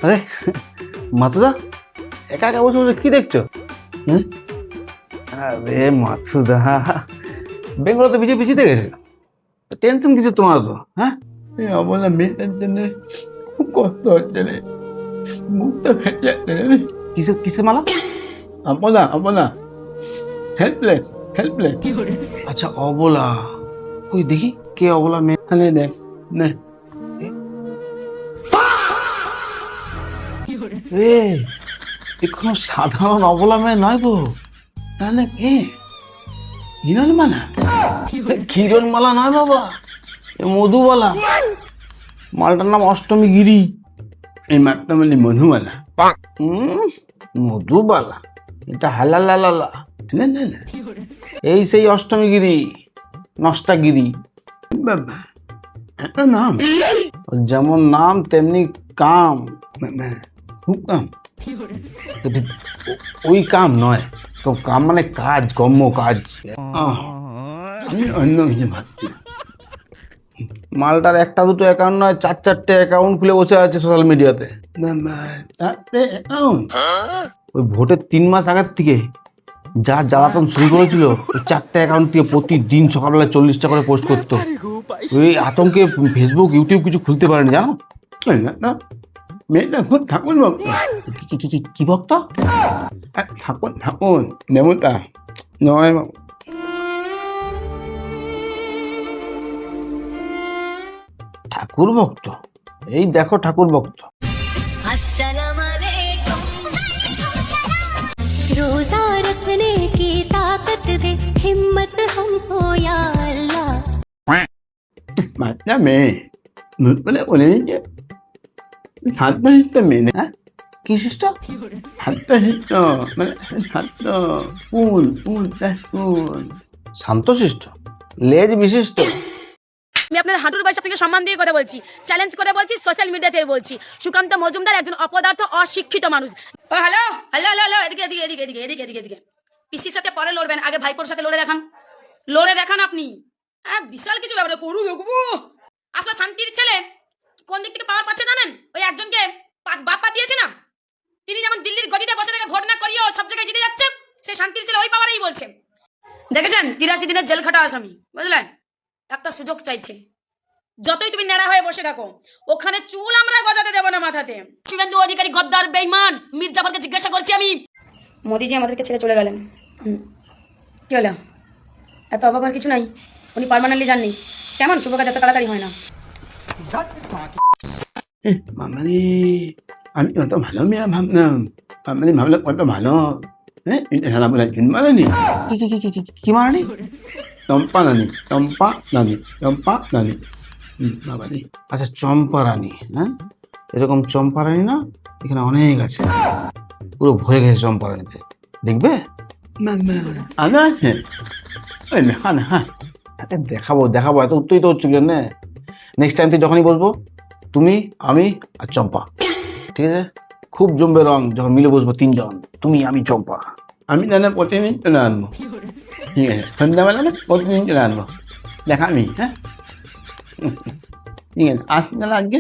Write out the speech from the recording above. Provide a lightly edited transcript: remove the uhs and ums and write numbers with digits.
আরে মাথুদা, একা একা বসে বসে কি দেখছো? আরে মাথুদা, বেঙ্গল তো পিছিয়ে পিছিয়ে গেছে, টেনশন কিছু তোমার তো? হ্যাঁ, অবলা মেয়েটার জন্য খুব কষ্ট হচ্ছে রে, মুখটা ফেটে যাচ্ছে রে। কিসের কিসের মালা? অবলা হেল্পলেস হেল্পলেস। আচ্ছা অবলা, কই দেখি কে অবলা মেয়ে? আরে দেখ নে, এ কোনো সাধারণ অবলা মেয়ে নয় গো। তাহলে কে? হিরণ মালা? কিরণ মালা নয় বাবা, এ মধুবালা। মালটার নাম অষ্টমী গিরি। এই মাত্র বলি মধুমালা। মধুবালা, এটা হালালালা। না না না এই সেই অষ্টমী গিরি, নষ্টা গিরি। বাবা, এত নাম? ওর যেমন নাম তেমনি কাম। বাবা, খুব কম। ওই কাম নয় তো, কাম মানে কাজ, কর্ম কাজ। আমি অন্য কিছু ভাবছি। মালটার একটা দুটো অ্যাকাউন্ট নয়, চার চারটে অ্যাকাউন্ট খুলে বসে আছে সোশ্যাল মিডিয়াতে। বাবা, তাতে অ্যাকাউন্ট? ওই ভোটের 3 মাস আগের থেকে যা জ্বালাতন শুরু করেছিল, ওই 4টে অ্যাকাউন্ট দিয়ে প্রতিদিন সকালবেলা 40টা করে পোস্ট করতো। ওই আতঙ্কে ফেসবুক ইউটিউব কিছু খুলতে পারেনি, জানো? না, মেয়েটা খুব ঠাকুর ভক্ত। কি ভক্ত? ঠাকুর দেবতা নয় বাবা। ঠাকুর ভক্ত? এই দেখো ঠাকুর ভক্ত। अस्सलाम वालेकुम। रोजा रखने की ताकत दे हिम्मत हमको या अल्लाह। বাচ্চা মেয়ে দুধ করে বলে নিচ্ছে সাতটা শিষ্ট মেয়ে না? হ্যাঁ, কি শিষ্ট? সাতটা শিষ্ট মানে সাতটা ফুল ফুল ফুল। শান্তশিষ্ট, লেজ বিশিষ্ট। আমি আপনার হাঁটুর বয়স আপনাকে সম্মান দিয়ে কথা বলছি, চ্যালেঞ্জ করে বলছি, সোশ্যাল মিডিয়াতে বলছি, সুকান্ত মজুমদার একজন অপদার্থ অশিক্ষিত মানুষ। ও হ্যালো হ্যালো হ্যালো হ্যালো, এদিকে এদিকে এদিকে এদিকে এদিকে এদিকে এদিকে। পিসির সাথে পরে লড়বেন, আগে ভাইপোর সাথে লড়ে দেখান আপনি। হ্যাঁ, বিশাল কিছু ব্যাপারে করু দেখবো। আসলে শান্তির ছেলে কোন দিক থেকে পাওয়ার পাচ্ছে জানেন? ওই একজনকে বাপ পাঠিয়েছে না, তিনি যেমন দিল্লির গদিতে বসে থেকে ভোট না করিয়েও সব জায়গায় জিতে যাচ্ছে, সেই শান্তির ছেলে ওই পাওয়ারেই বলছে। দেখেছেন 83 দিনের জেল খাটা আসামি, বুঝলেন? একটা সুযোগ চাইছে। যতই তুমি নেড়া হয়ে বসে থাকো, ওখানে চুল আমরা গজাতে দেবো না মাথাতে। শুভেন্দু অধিকারী গদ্দার বেঈমান মির্জাফরকে জিজ্ঞাসা করছি আমি। মোদিজি আমাদেরকে ছেড়ে চলে গেলেন, কি হলো? এত অবাক হওয়ার কিছু নাই, উনি পার্মানেন্টলি যাননি। কেমন শুভ কাজ এত তাড়াতাড়ি হয় না। মামানি, আমি কত ভালো মেয়ে ভাবলাম। মামানি ভাবলাম কত ভালো। হ্যাঁ, এটা সারা বলে মারানি। কি মারানি? চম্পা নানি, চম্পা নানি, চম্পা নানি। বাবানি, আচ্ছা চম্পা রানী। হ্যাঁ, এরকম চম্পা রানী না এখানে অনেক আছে, পুরো ভরে গেছে চম্পা রানীতে, দেখবে? আদা আছে ওই দেখা না। হ্যাঁ, দেখাবো দেখাবো, এত উত্তেজিত হচ্ছে কেন? নেক্সট টাইম তুই যখনই বসবো, তুমি আমি আর চম্পা, ঠিক আছে? খুব জমবে রং যখন মিলে বসবো 3 জন, তুমি আমি চম্পা। আমি তাহলে প্রতিদিন চলে আনবো। ঠিক আছে, সন্ধ্যাবেলা না প্রতিদিন চলে আনবো, দেখাবি। হ্যাঁ, ঠিক আছে, আসতে তাহলে আজকে।